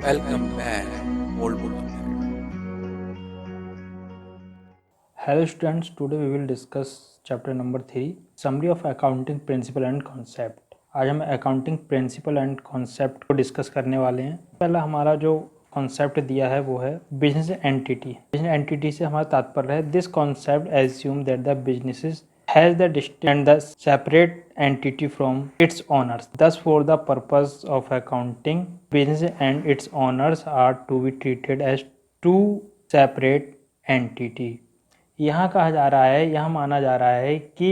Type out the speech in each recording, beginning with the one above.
Welcome back, old book nerd. Hello students, today we will discuss chapter number 3, Summary of Accounting Principle and Concept। आज हम accounting principle and concept को discuss करने वाले हैं। पहला हमारा जो कॉन्सेप्ट दिया है वो है बिजनेस एंटिटी। बिजनेस एंटिटी से हमारा तात्पर्य है this concept assume that the businesses has the distinct and the separate entity from its owners. Thus, for the purpose of accounting, business and its owners are to be treated as two separate entity. यहाँ कहा जा रहा है, यह माना जा रहा है कि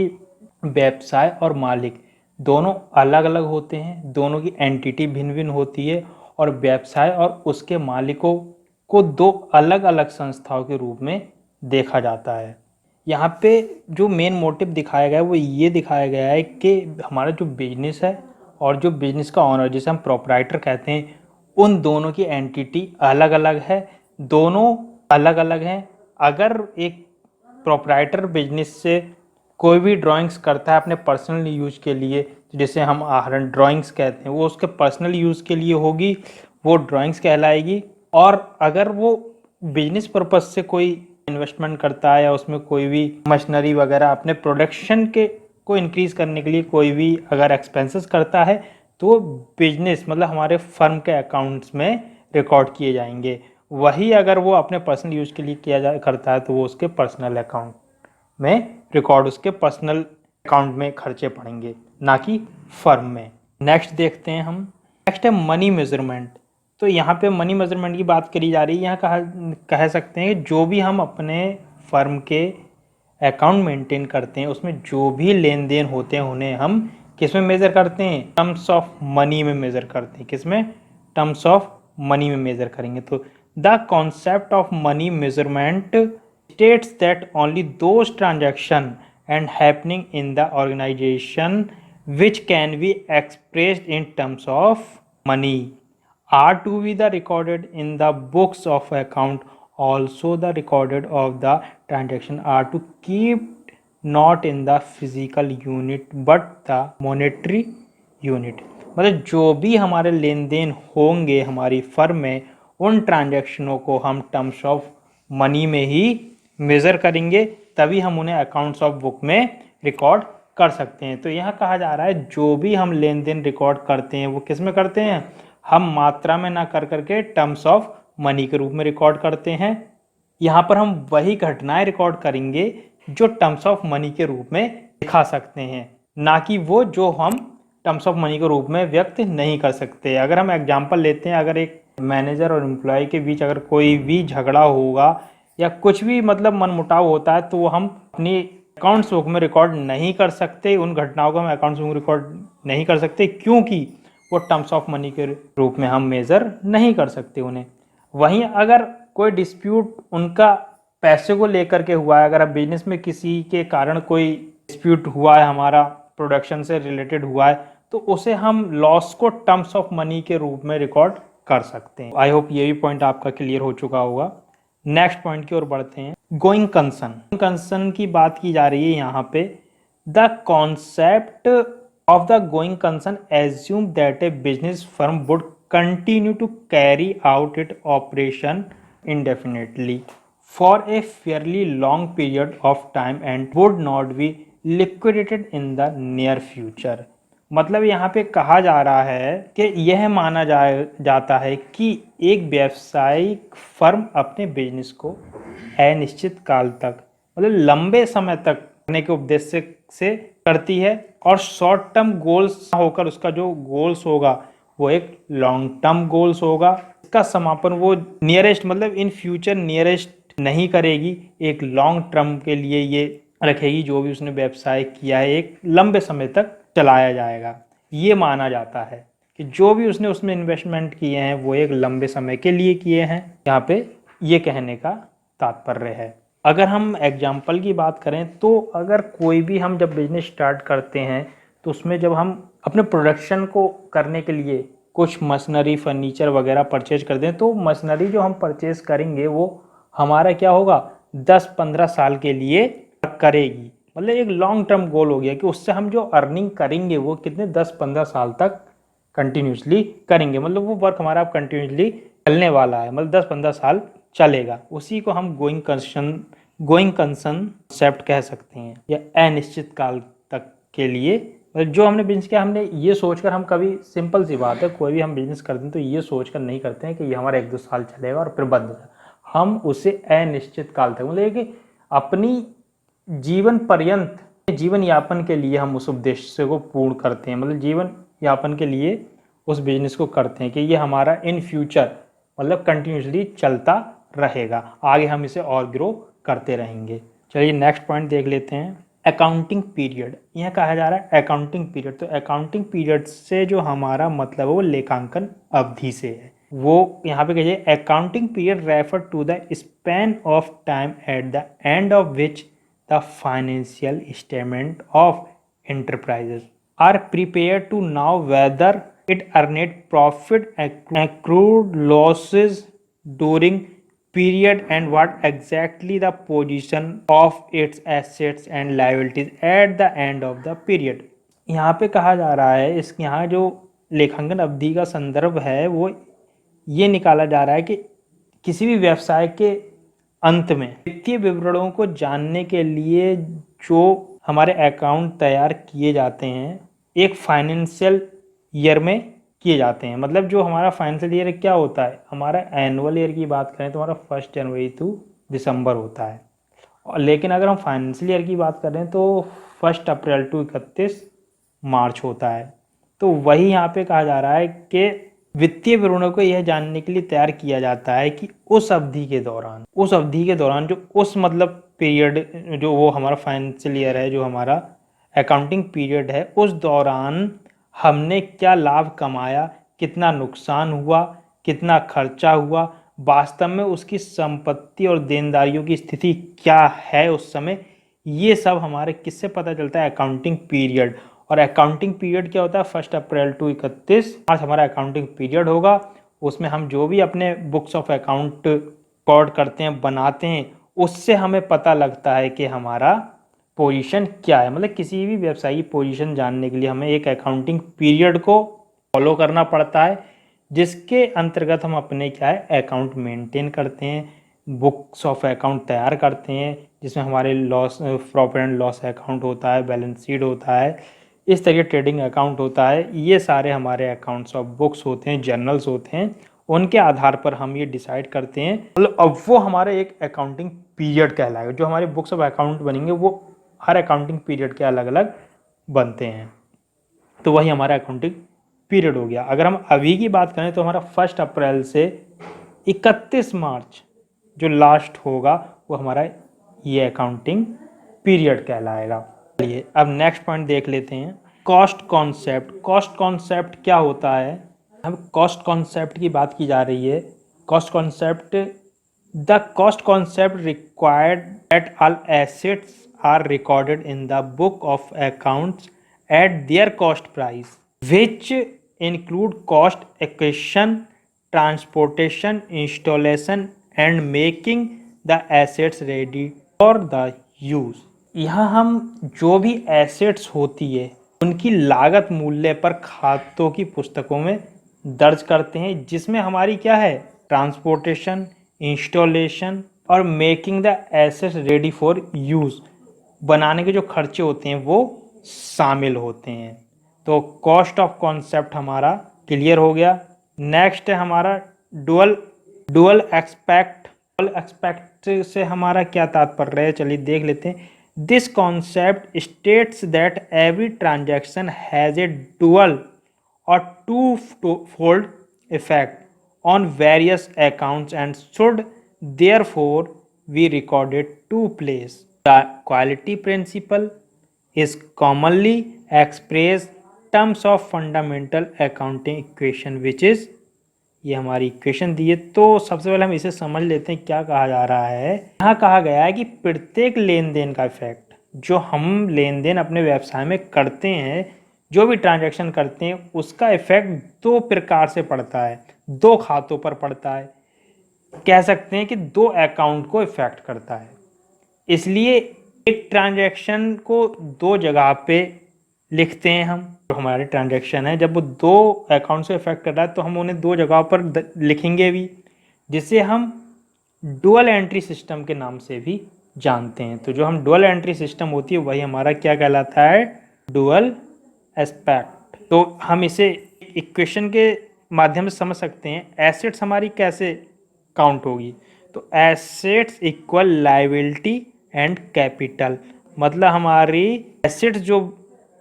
व्यवसाय और मालिक दोनों अलग अलग होते हैं, दोनों की एंटिटी भिन्न भिन्न होती है और व्यवसाय और उसके मालिकों को दो अलग अलग संस्थाओं के रूप में देखा जाता है। यहाँ पे जो मेन मोटिव दिखाया गया है वो ये दिखाया गया है कि हमारा जो बिजनेस है और जो बिजनेस का ऑनर जिसे हम प्रोप्राइटर कहते हैं, उन दोनों की एंटिटी अलग अलग है, दोनों अलग अलग हैं। अगर एक प्रोप्राइटर बिजनेस से कोई भी ड्राइंग्स करता है अपने पर्सनल यूज के लिए, जिसे हम आहरण ड्राइंग्स कहते हैं, वो उसके पर्सनल यूज़ के लिए होगी, वो ड्राइंग्स कहलाएगी। और अगर वो बिजनेस पर्पज से कोई इन्वेस्टमेंट करता है या उसमें कोई भी मशीनरी वगैरह अपने प्रोडक्शन के को इंक्रीज करने के लिए कोई भी अगर एक्सपेंसेस करता है तो बिजनेस मतलब हमारे फर्म के अकाउंट्स में रिकॉर्ड किए जाएंगे। वही अगर वो अपने पर्सनल यूज के लिए करता है तो वो उसके पर्सनल अकाउंट में रिकॉर्ड, उसके पर्सनल अकाउंट में खर्चे पड़ेंगे, ना कि फर्म में। नेक्स्ट देखते हैं हम। नेक्स्ट है मनी मेजरमेंट। तो यहाँ पे मनी मेजरमेंट की बात करी जा रही है। यहाँ कह सकते हैं कि जो भी हम अपने फर्म के अकाउंट मेंटेन करते हैं उसमें जो भी लेन देन होते हैं उन्हें हम किस में मेज़र करते हैं? टर्म्स ऑफ मनी में मेज़र करते हैं। किस में? टर्म्स ऑफ मनी में मेज़र करेंगे। तो the concept of money measurement states that only those transaction and happening in the organization which can be expressed in terms of money are to be the recorded in the books of account. Also the recorded of the transaction are to keep not in the physical unit but the monetary unit। मतलब जो भी हमारे लेन then होंगे हमारी firm में, उन ट्रांजैक्शनों को हम टर्म्स ऑफ मनी में ही मेज़र करेंगे, तभी हम उन्हें अकाउंट्स ऑफ बुक में रिकॉर्ड कर सकते हैं। तो यहाँ कहा जा रहा है जो भी हम लेन देन रिकॉर्ड करते हैं वो किस में करते हैं? हम मात्रा में ना कर करके टर्म्स ऑफ मनी के रूप में रिकॉर्ड करते हैं। यहाँ पर हम वही घटनाएं रिकॉर्ड करेंगे जो टर्म्स ऑफ मनी के रूप में दिखा सकते हैं, ना कि वो जो हम टर्म्स ऑफ मनी के रूप में व्यक्त नहीं कर सकते। अगर हम एग्जांपल लेते हैं, अगर एक मैनेजर और एम्प्लॉय के बीच अगर कोई भी झगड़ा होगा या कुछ भी मतलब मनमुटाव होता है तो वो हम अपनी अकाउंट्स बुक में रिकॉर्ड नहीं कर सकते। उन घटनाओं को हम अकाउंट्स बुक में रिकॉर्ड नहीं कर सकते क्योंकि वो टर्म्स ऑफ मनी के रूप में हम मेज़र नहीं कर सकते उन्हें। वहीं अगर कोई डिस्प्यूट उनका पैसे को लेकर के हुआ है, अगर अब बिजनेस में किसी के कारण कोई डिस्प्यूट हुआ है, हमारा प्रोडक्शन से रिलेटेड हुआ है, तो उसे हम लॉस को टर्म्स ऑफ मनी के रूप में रिकॉर्ड कर सकते हैं। आई होप ये भी पॉइंट आपका क्लियर हो चुका होगा। नेक्स्ट पॉइंट की ओर बढ़ते हैं। Going concern. कंसर्न की बात की जा रही है यहाँ पे। The concept of the going concern assume that a business firm would continue to carry out its operation indefinitely for a fairly long period of time and would not be liquidated in the near future। मतलब यहाँ पे कहा जा रहा है कि यह माना जाता है कि एक व्यावसायिक फर्म अपने बिजनेस को अनिश्चित काल तक मतलब लंबे समय तक करने के उद्देश्य से करती है और शॉर्ट टर्म गोल्स होकर उसका जो गोल्स होगा वो एक लॉन्ग टर्म गोल्स होगा। इसका समापन वो नियरेस्ट मतलब इन फ्यूचर नियरेस्ट नहीं करेगी, एक लॉन्ग टर्म के लिए ये रखेगी। जो भी उसने व्यवसाय किया है एक लंबे समय तक चलाया जाएगा। ये माना जाता है कि जो भी उसने उसमें इन्वेस्टमेंट किए हैं वो एक लंबे समय के लिए किए हैं। यहाँ पे ये कहने का तात्पर्य है। अगर हम एग्जाम्पल की बात करें तो अगर कोई भी हम जब बिजनेस स्टार्ट करते हैं तो उसमें जब हम अपने प्रोडक्शन को करने के लिए कुछ मशीनरी फर्नीचर वगैरह परचेज करते हैं तो मशीनरी जो हम परचेज करेंगे वो हमारा क्या होगा 10-15 साल के लिए करेगी। मतलब एक लॉन्ग टर्म गोल हो गया कि उससे हम जो अर्निंग करेंगे वो कितने 10-15 साल तक कंटिन्यूसली करेंगे। मतलब वो वर्क हमारा कंटिन्यूसली चलने वाला है, मतलब 10-15 साल चलेगा, उसी को हम गोइंग कंसेप्ट कह सकते हैं, या अनिश्चित काल तक के लिए। मतलब जो हमने बिजनेस किया, हमने ये सोचकर, हम कभी, सिंपल सी बात है, कोई भी हम बिजनेस करते हैं तो ये सोचकर नहीं करते हैं कि ये हमारा 1-2 साल चलेगा और फिर बंद हो जाएगा। हम उसे अनिश्चित काल तक, मतलब कि अपनी जीवन पर्यंत, जीवन यापन के लिए हम उस उद्देश्य को पूर्ण करते हैं, मतलब जीवन यापन के लिए उस बिजनेस को करते हैं कि ये हमारा इन फ्यूचर, मतलब कंटिन्यूसली चलता रहेगा, आगे हम इसे और ग्रो करते रहेंगे। चलिए नेक्स्ट पॉइंट देख लेते हैं, अकाउंटिंग पीरियड। यह कहा जा रहा है अकाउंटिंग पीरियड, तो अकाउंटिंग पीरियड से जो हमारा मतलब है वो लेखांकन अवधि से है। वो यहाँ पे कहिए, accounting period refer to the span of time at the end of which the financial statement of enterprises are prepared to know whether it earned profit, accrued losses during period, and what exactly the position of its assets and liabilities at the end of the period। यहाँ पे कहा जा रहा है, इस यहाँ जो लेखांकन अवधि का संदर्भ है वो ये निकाला जा रहा है कि किसी भी व्यवसाय के अंत में वित्तीय विवरणों को जानने के लिए जो हमारे अकाउंट तैयार किए जाते हैं, एक फाइनेंशियल ईयर में किए जाते हैं। मतलब जो हमारा फाइनेंशियल ईयर क्या होता है, हमारा एनुअल ईयर की बात करें तो हमारा 1 जनवरी टू दिसंबर होता है, और लेकिन अगर हम फाइनेंशियल ईयर की बात करें तो 1 अप्रैल टू 31 मार्च होता है। तो वही यहाँ पे कहा जा रहा है कि वित्तीय विवरणों को यह जानने के लिए तैयार किया जाता है कि उस अवधि के दौरान जो उस मतलब पीरियड, जो वो हमारा फाइनेंशियल ईयर है, जो हमारा अकाउंटिंग पीरियड है, उस दौरान हमने क्या लाभ कमाया, कितना नुकसान हुआ, कितना खर्चा हुआ, वास्तव में उसकी संपत्ति और देनदारियों की स्थिति क्या है उस समय, ये सब हमारे किससे पता चलता है, अकाउंटिंग पीरियड। और अकाउंटिंग पीरियड क्या होता है, 1 अप्रैल टू 31 मार्च हमारा अकाउंटिंग पीरियड होगा। उसमें हम जो भी अपने बुक्स ऑफ अकाउंट रिकॉर्ड करते हैं, बनाते हैं, उससे हमें पता लगता है कि हमारा पोजीशन क्या है। मतलब किसी भी व्यवसायी पोजीशन जानने के लिए हमें एक अकाउंटिंग पीरियड को फॉलो करना पड़ता है, जिसके अंतर्गत हम अपने क्या है अकाउंट मेंटेन करते हैं, बुक्स ऑफ अकाउंट तैयार करते हैं, जिसमें हमारे loss, profit and loss account होता है, बैलेंस शीट होता है, इस तरीके ट्रेडिंग अकाउंट होता है। ये सारे हमारे अकाउंट्स ऑफ बुक्स होते हैं, जर्नल्स होते हैं, उनके आधार पर हम ये डिसाइड करते हैं, मतलब अब वो हमारे एक अकाउंटिंग पीरियड कहलाएगा। जो हमारे बुक्स ऑफ अकाउंट बनेंगे वो हर अकाउंटिंग पीरियड के अलग अलग बनते हैं, तो वही हमारा अकाउंटिंग पीरियड हो गया। अगर हम अभी की बात करें तो हमारा 1 अप्रैल से 31 मार्च जो लास्ट होगा वो हमारा ये अकाउंटिंग पीरियड कहलाएगा। चलिए अब नेक्स्ट पॉइंट देख लेते हैं, कॉस्ट कॉन्सेप्ट। कॉस्ट कॉन्सेप्ट क्या होता है, हम कॉस्ट कॉन्सेप्ट की बात की जा रही है। Cost concept, the cost concept required that all assets are recorded in the book of accounts at their cost price, which include cost acquisition, transportation, installation and making the assets ready for the use। यहाँ हम जो भी assets होती है उनकी लागत मूल्य पर खातों की पुस्तकों में दर्ज करते हैं, जिसमें हमारी क्या है, ट्रांसपोर्टेशन, इंस्टॉलेशन और making the assets ready for use, बनाने के जो खर्चे होते हैं वो शामिल होते हैं। तो कॉस्ट ऑफ कॉन्सेप्ट हमारा क्लियर हो गया। नेक्स्ट है हमारा डुअल एक्सपेक्ट। डुअल एक्सपेक्ट से हमारा क्या तात्पर्य है, चलिए देख लेते हैं। This concept states that every transaction has a dual or two fold effect on various accounts and should therefore be recorded two place. The quality principle is commonly expressed terms of fundamental accounting equation which is, ये हमारी equation दी है। तो सबसे पहले हम इसे समझ लेते हैं क्या कहा जा रहा है। यहाँ कहा गया है कि प्रत्येक लेन देन का इफेक्ट, जो हम लेन देन अपने व्यवसाय में करते हैं, जो भी ट्रांजैक्शन करते हैं, उसका इफेक्ट 2 प्रकार से पड़ता है, 2 खातों पर पड़ता है। कह सकते हैं कि 2 अकाउंट को इफेक्ट करता है। इसलिए एक ट्रांजैक्शन को 2 जगह पे लिखते हैं हम, जो हमारे ट्रांजैक्शन है जब वो दो अकाउंट से इफेक्ट कर रहा है तो हम उन्हें दो जगहों पर लिखेंगे भी, जिसे हम डुअल एंट्री सिस्टम के नाम से भी जानते हैं। तो जो हम डुअल एंट्री सिस्टम होती है वही हमारा क्या कहलाता है, डुअल एस्पेक्ट। तो हम इसे इक्वेशन के माध्यम से समझ सकते हैं। एसेट्स हमारी कैसे काउंट होगी, तो assets equal liability and capital, मतलब हमारी एसेट्स जो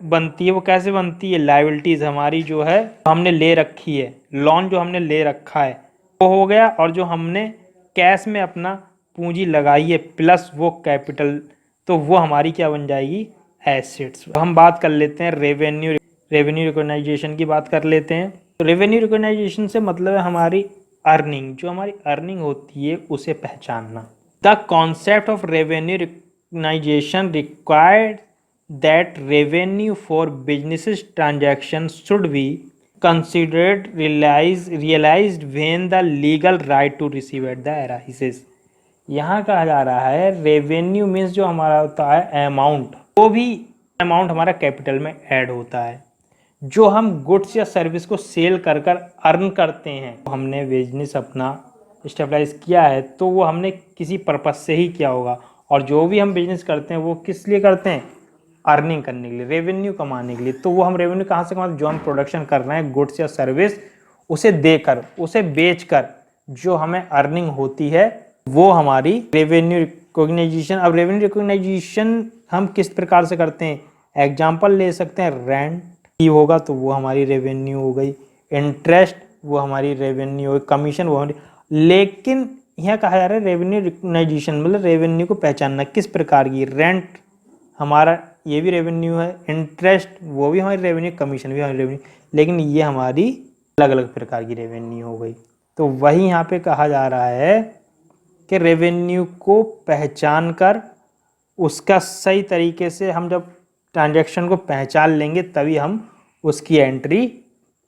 बनती है वो कैसे बनती है, लायबिलिटीज हमारी जो है हमने ले रखी है, लोन जो हमने ले रखा है वो हो गया, और जो हमने कैश में अपना पूंजी लगाई है प्लस वो कैपिटल, तो वो हमारी क्या बन जाएगी, एसेट्स। तो हम बात कर लेते हैं रेवेन्यू रिकॉग्नाइजेशन की बात कर लेते हैं। तो रेवेन्यू रिकॉग्नाइजेशन से मतलब है हमारी अर्निंग, जो हमारी अर्निंग होती है उसे पहचानना। The concept of revenue recognisation required that revenue for businesses transaction should be considered realized when the legal right to receive at the arises। यहाँ कहा जा रहा है रेवेन्यू मीन्स जो हमारा होता है अमाउंट, वो भी अमाउंट हमारा कैपिटल में ऐड होता है। जो हम गुड्स या सर्विस को सेल कर कर अर्न करते हैं, हमने बिजनेस अपना स्टेबलाइज किया है तो वो हमने किसी पर्पज से ही किया होगा, और जो भी हम बिजनेस करते हैं वो किस लिए करते हैं, अर्निंग करने के लिए, रेवेन्यू कमाने के लिए। तो वो हम रेवेन्यू कहाँ से कमाते हैं, जो हम प्रोडक्शन कर रहे हैं गुड्स या सर्विस, उसे देकर उसे बेचकर जो हमें अर्निंग होती है वो हमारी रेवेन्यू रिकॉग्नाइजेशन। अब रेवेन्यू रिकॉग्नाइजेशन हम किस प्रकार से करते हैं, एग्जाम्पल ले सकते हैं, रेंट की होगा तो वो हमारी रेवेन्यू हो गई, इंटरेस्ट वो हमारी रेवेन्यू हो गई, कमीशन वो हमारी। लेकिन यहाँ कहा जा रहा है रेवेन्यू रिकॉग्नाइजेशन मतलब रेवेन्यू को पहचानना किस प्रकार की, रेंट हमारा ये भी रेवेन्यू है, इंटरेस्ट वो भी हमारी रेवेन्यू, कमीशन भी हमारी रेवेन्यू, लेकिन ये हमारी अलग अलग प्रकार की रेवेन्यू हो गई। तो वही यहाँ पे कहा जा रहा है कि रेवेन्यू को पहचान कर उसका सही तरीके से हम जब ट्रांजैक्शन को पहचान लेंगे तभी हम उसकी एंट्री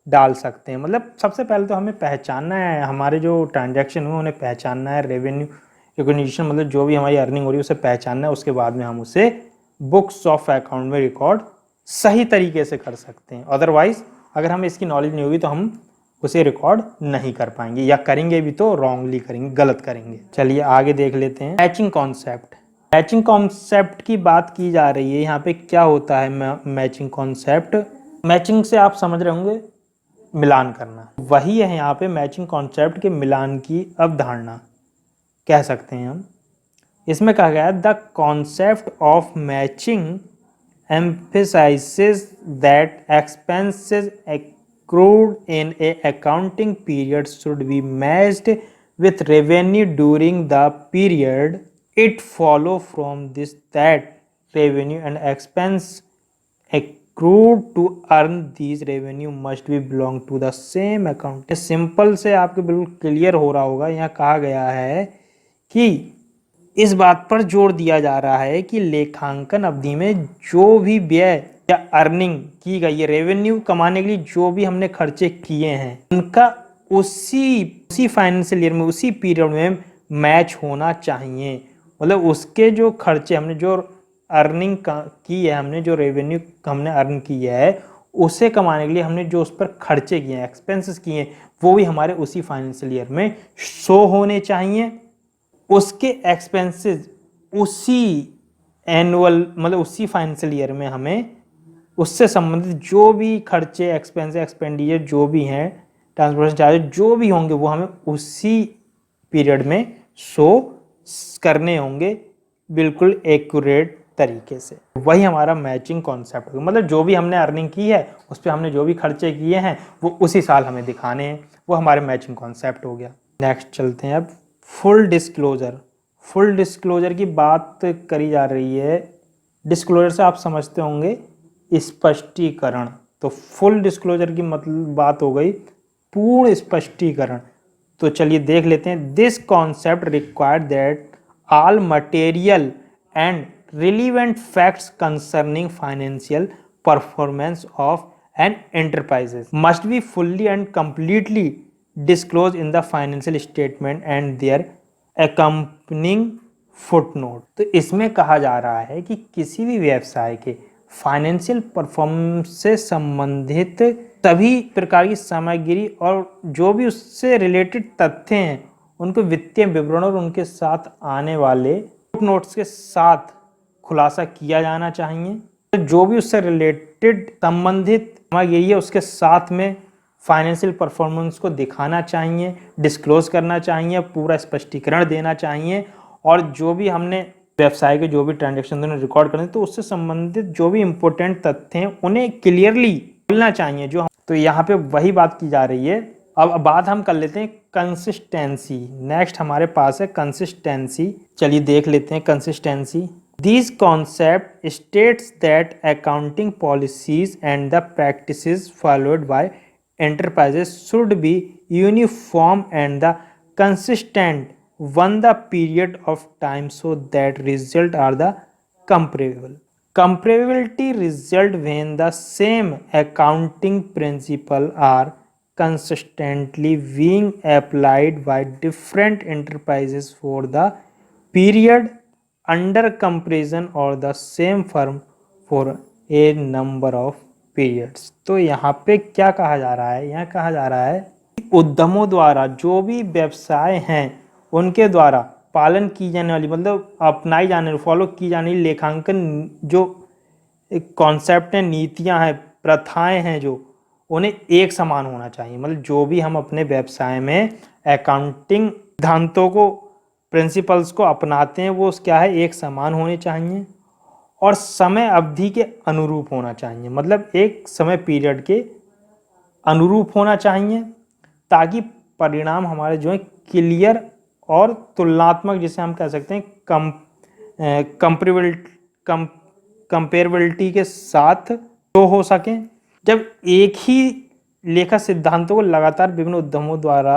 डाल सकते हैं। मतलब सबसे पहले तो हमें पहचानना है, हमारे जो ट्रांजैक्शन हुए उन्हें पहचानना है। रेवेन्यू रिकॉग्निशन मतलब जो भी हमारी अर्निंग हो रही है उसे पहचानना है, उसके बाद में हम उसे बुक्स ऑफ अकाउंट में रिकॉर्ड सही तरीके से कर सकते हैं। अदरवाइज अगर हमें इसकी नॉलेज नहीं होगी तो हम उसे रिकॉर्ड नहीं कर पाएंगे, या करेंगे भी तो रॉन्गली करेंगे, गलत करेंगे। चलिए आगे देख लेते हैं मैचिंग कॉन्सेप्ट। मैचिंग कॉन्सेप्ट की बात की जा रही है, यहाँ पे क्या होता है मैचिंग कॉन्सेप्ट। मैचिंग से आप समझ रहे होंगे मिलान करना, वही है यहाँ पे मैचिंग कॉन्सेप्ट के मिलान की अवधारणा कह सकते हैं हम। इसमें कहा गया है the concept of matching emphasizes that expenses accrued in a accounting period should be matched with revenue during the period. It follow from this that revenue and expense accrued to earn these revenue must be belong to the same account। Simple से आपके बिल्कुल clear हो रहा होगा, यहाँ कहा गया है कि इस बात पर जोर दिया जा रहा है कि लेखांकन अवधि में जो भी व्यय या अर्निंग की गई है, रेवेन्यू कमाने के लिए जो भी हमने खर्चे किए हैं, उनका उसी फाइनेंशियल ईयर में उसी पीरियड में मैच होना चाहिए। मतलब उसके जो खर्चे हमने जो अर्निंग की है, हमने जो रेवेन्यू हमने अर्न किया है उसे कमाने के लिए हमने जो उस पर खर्चे किए हैं, एक्सपेंसेस किए हैं, वो भी हमारे उसी फाइनेंशियल ईयर में शो होने चाहिए। उसके एक्सपेंसेस उसी एनुअल मतलब उसी फाइनेंशियल ईयर में हमें उससे संबंधित जो भी खर्चे, एक्सपेंस, एक्सपेंडिचर जो भी हैं, ट्रांसपोर्टेशन चार्जेस जो भी होंगे वो हमें उसी पीरियड में शो करने होंगे बिल्कुल एक्यूरेट तरीके से। वही हमारा मैचिंग कॉन्सेप्ट होगा। मतलब जो भी हमने अर्निंग की है उस पर हमने जो भी खर्चे किए हैं वो उसी साल हमें दिखाने हैं, वो हमारे मैचिंग कॉन्सेप्ट हो गया। नेक्स्ट चलते हैं अब फुल डिस्क्लोजर। फुल डिस्क्लोजर की बात करी जा रही है। डिस्क्लोजर से आप समझते होंगे स्पष्टीकरण। तो फुल डिस्क्लोजर की मतलब बात हो गई पूर्ण स्पष्टीकरण। तो चलिए देख लेते हैं। This concept required that all material and relevant facts concerning financial performance of an enterprises must be fully and completely disclosed in the financial statement and their accompanying footnote। तो इसमें कहा जा रहा है कि किसी भी व्यवसाय के फाइनेंशियल परफॉर्मेंस से संबंधित सभी प्रकार की सामग्री और जो भी उससे रिलेटेड तथ्य हैं उनको वित्तीय विवरण और उनके साथ आने वाले नोट्स के साथ खुलासा किया जाना चाहिए। तो जो भी उससे रिलेटेड संबंधित सामग्री है उसके साथ में फाइनेंशियल परफॉर्मेंस को दिखाना चाहिए, डिस्क्लोज करना चाहिए, पूरा स्पष्टीकरण देना चाहिए। और जो भी हमने व्यवसाय के जो भी ट्रांजैक्शन रिकॉर्ड करने तो उससे संबंधित जो भी इम्पोर्टेंट तथ्य हैं उन्हें क्लियरली बोलना चाहिए। जो तो यहाँ पे वही बात की जा रही है। अब बात हम कर लेते हैं कंसिस्टेंसी। नेक्स्ट हमारे पास है कंसिस्टेंसी। चलिए देख लेते हैं consistency. This concept states that accounting policies and the practices followed by enterprises should be uniform and the consistent one the period of time so that result are the comparable. Comparability result when the same accounting principle are consistently being applied by different enterprises for the period under comparison or the same firm for a number of periods। तो यहाँ पे क्या कहा जा रहा है? यहाँ कहा जा रहा है कि उद्यमों द्वारा जो भी व्यवसाय हैं उनके द्वारा पालन की जाने वाली मतलब अपनाई जाने वाली फॉलो की जाने वाली लेखांकन जो कॉन्सेप्ट हैं, नीतियाँ हैं, प्रथाएं हैं जो उन्हें एक समान होना चाहिए। मतलब जो भी हम अपने व्यवसाय में अकाउंटिंग सिद्धांतों को प्रिंसिपल्स को अपनाते हैं वो क्या है, एक समान होने चाहिए और समय अवधि के अनुरूप होना चाहिए। मतलब एक समय पीरियड के अनुरूप होना चाहिए ताकि परिणाम हमारे जो है क्लियर और तुलनात्मक, जिसे हम कह सकते हैं कंपेरेबिलिटी के साथ तो हो सके। जब एक ही लेखा सिद्धांतों को लगातार विभिन्न उद्यमों द्वारा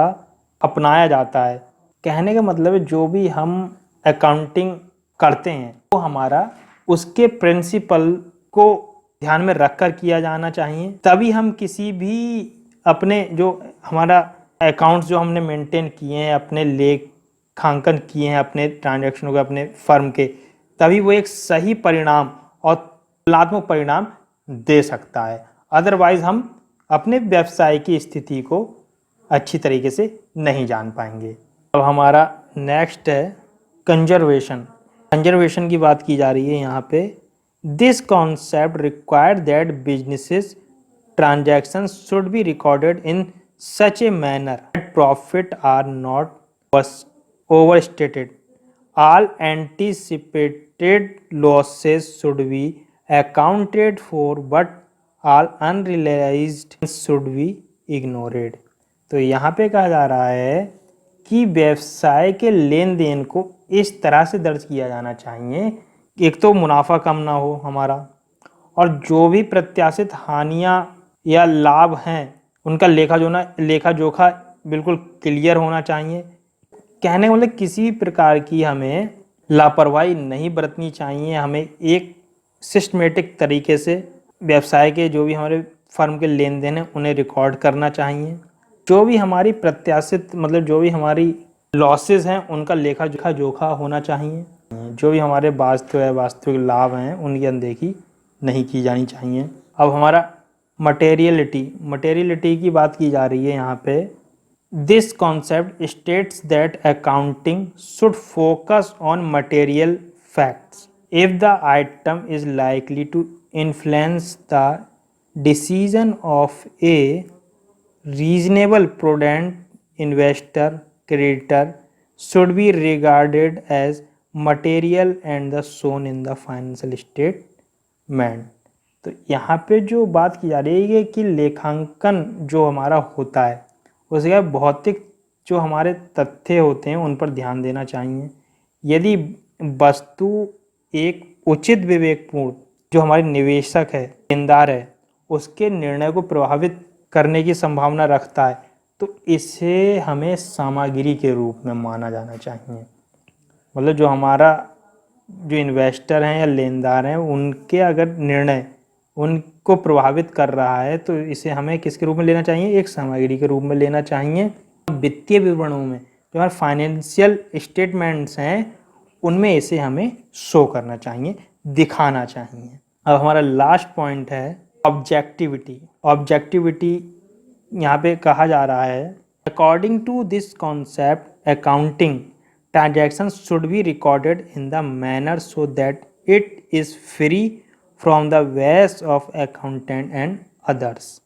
अपनाया जाता है, कहने का मतलब है जो भी हम अकाउंटिंग करते हैं वो हमारा उसके प्रिंसिपल को ध्यान में रखकर किया जाना चाहिए। तभी हम किसी भी अपने जो हमारा अकाउंट्स जो हमने मेंटेन किए हैं, अपने लेखांकन किए हैं अपने ट्रांजैक्शनों के, अपने फर्म के, तभी वो एक सही परिणाम और तुलनात्मक परिणाम दे सकता है। अदरवाइज हम अपने व्यवसाय की स्थिति को अच्छी तरीके से नहीं जान पाएंगे। अब हमारा नेक्स्ट है कंजर्वेशन। कंजर्वेशन की बात की जा रही है यहाँ पे। This concept require that businesses transactions should be recorded in such a manner that profit are not overstated. All anticipated losses should be accounted for but all unrealised should be ignored. तो यहाँ पे कहा जा रहा है कि व्यवसाय के लेन देन को इस तरह से दर्ज किया जाना चाहिए कि एक तो मुनाफा कम ना हो हमारा, और जो भी प्रत्याशित हानियां या लाभ हैं उनका लेखा जोखा बिल्कुल क्लियर होना चाहिए। कहने का मतलब किसी भी प्रकार की हमें लापरवाही नहीं बरतनी चाहिए। हमें एक सिस्टमेटिक तरीके से व्यवसाय के जो भी हमारे फर्म के लेन देन हैं उन्हें रिकॉर्ड करना चाहिए। जो भी हमारी प्रत्याशित मतलब जो भी हमारी लॉसेस हैं उनका लेखा जोखा होना चाहिए। जो भी हमारे वास्तविक लाभ हैं उनकी अनदेखी नहीं की जानी चाहिए। अब हमारा मटेरियलिटी की बात की जा रही है यहाँ पे। This concept states that accounting should focus on material facts if the item is likely to influence the decision of a reasonable prudent investor creditor should be regarded as material and the shown in the financial statement। तो यहाँ पे जो बात की जा रही है कि लेखांकन जो हमारा होता है उसके भौतिक जो हमारे तथ्य होते हैं उन पर ध्यान देना चाहिए। यदि वस्तु एक उचित विवेकपूर्ण जो हमारे निवेशक है, लेनदार है, उसके निर्णय को प्रभावित करने की संभावना रखता है तो इसे हमें सामग्री के रूप में माना जाना चाहिए। मतलब जो हमारा जो इन्वेस्टर हैं या लेनदार हैं उनके अगर निर्णय उनको प्रभावित कर रहा है तो इसे हमें किसके रूप में लेना चाहिए, एक सामग्री के रूप में लेना चाहिए। वित्तीय विवरणों में जो हमारे फाइनेंशियल स्टेटमेंट्स हैं उनमें इसे हमें शो करना चाहिए, दिखाना चाहिए। अब हमारा लास्ट पॉइंट है ऑब्जेक्टिविटी। ऑब्जेक्टिविटी यहाँ पे कहा जा रहा है according to this concept accounting transaction should be recorded in the manner so that it is free from the waste of accountant and others.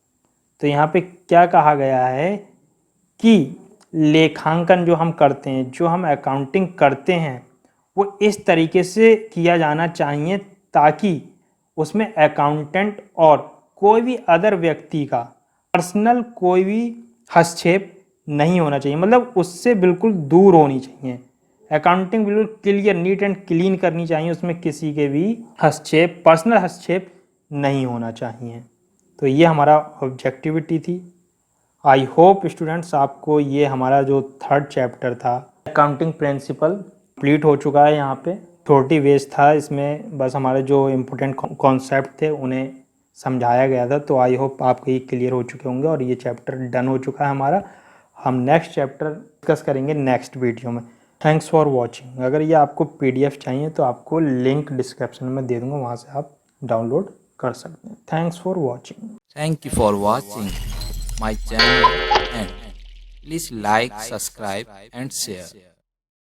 तो यहाँ पे क्या कहा गया है कि लेखांकन जो हम करते हैं, जो हम अकाउंटिंग करते हैं, वो इस तरीके से किया जाना चाहिए ताकि उसमें अकाउंटेंट और कोई भी अदर व्यक्ति का पर्सनल कोई भी हस्तक्षेप नहीं होना चाहिए, मतलब उससे बिल्कुल दूर होनी चाहिए। अकाउंटिंग बिल्कुल क्लियर नीट एंड क्लीन करनी चाहिए, उसमें किसी के भी हस्तक्षेप पर्सनल हस्तक्षेप नहीं होना चाहिए। तो ये हमारा ऑब्जेक्टिविटी थी। आई होप स्टूडेंट्स आपको ये हमारा जो थर्ड चैप्टर था अकाउंटिंग प्रिंसिपल कंप्लीट हो चुका है। यहाँ पे थोड़ी वेज था, इसमें बस हमारे जो इम्पोर्टेंट कॉन्सेप्ट थे उन्हें समझाया गया था। तो आई होप आपको ये क्लियर हो चुके होंगे और ये चैप्टर डन हो चुका है हमारा। हम नेक्स्ट चैप्टर डिस्कस करेंगे नेक्स्ट वीडियो में। Thanks for watching. अगर ये आपको पीडीएफ चाहिए तो आपको लिंक डिस्क्रिप्शन में दे दूँगा, वहाँ से आप डाउनलोड कर सकते हैं। Thanks for watching. Thank you for watching my channel and please like, subscribe and share.